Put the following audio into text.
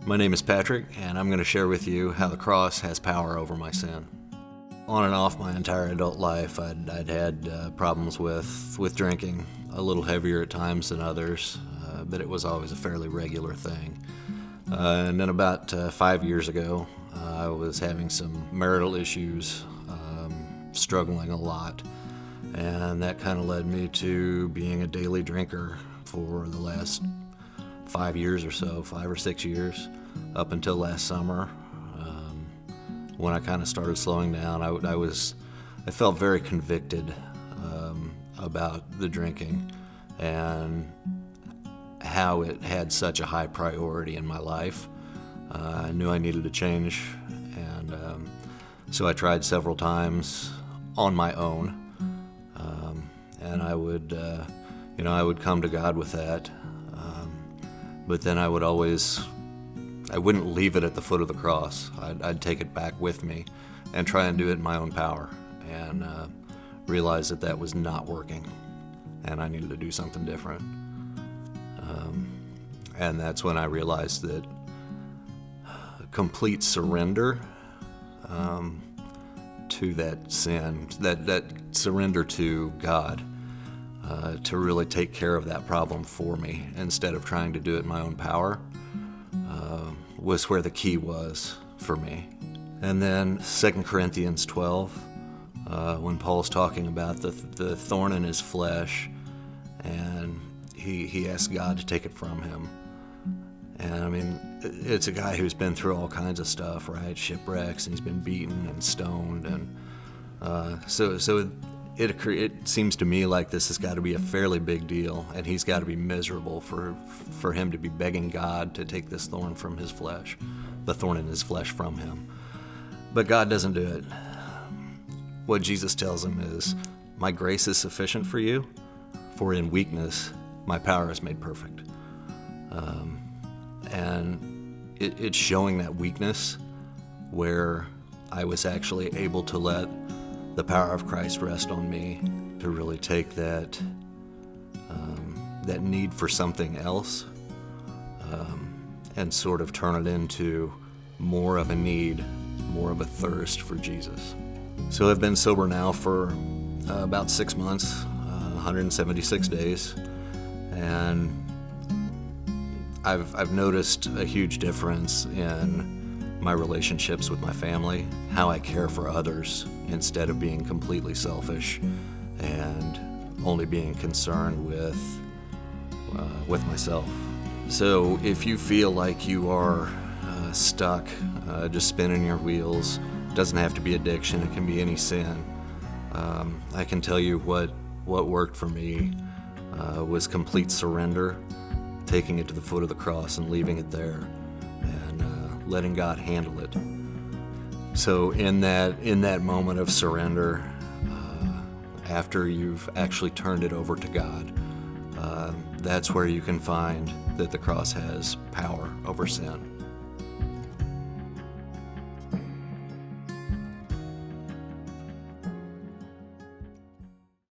My name is Patrick, and I'm going to share with you how the cross has power over my sin. On and off my entire adult life, I'd had problems with drinking, a little heavier at times than others, but it was always a fairly regular thing. And then about 5 years ago, I was having some marital issues, struggling a lot, and that kind of led me to being a daily drinker for the last 5 years or so, 5 or 6 years, up until last summer, when I kind of started slowing down. I felt very convicted about the drinking and how it had such a high priority in my life. I knew I needed to change, and so I tried several times on my own, and I would come to God with that. But then I wouldn't leave it at the foot of the cross. I'd take it back with me and try and do it in my own power, and realize that was not working, and I needed to do something different. And that's when I realized that complete surrender to that sin, that surrender to God, to really take care of that problem for me instead of trying to do it in my own power, was where the key was for me. And then 2 Corinthians 12, when Paul's talking about the thorn in his flesh, and he asks God to take it from him. And I mean, it's a guy who's been through all kinds of stuff, right? Shipwrecks, and he's been beaten and stoned, and so it seems to me like this has got to be a fairly big deal, and he's got to be miserable for him to be begging God to take this thorn from his flesh, the thorn in his flesh from him. But God doesn't do it. What Jesus tells him is, "My grace is sufficient for you, for in weakness my power is made perfect." And it's showing that weakness where I was actually able to let the power of Christ rest on me to really take that need for something else, and sort of turn it into more of a need, more of a thirst for Jesus. So I've been sober now for about 6 months, 176 days, and I've noticed a huge difference in my relationships with my family, how I care for others instead of being completely selfish and only being concerned with myself. So if you feel like you are stuck, just spinning your wheels, it doesn't have to be addiction, it can be any sin. I can tell you what worked for me was complete surrender, taking it to the foot of the cross and leaving it there, and letting God handle it. So in that moment of surrender, after you've actually turned it over to God, that's where you can find that the cross has power over sin.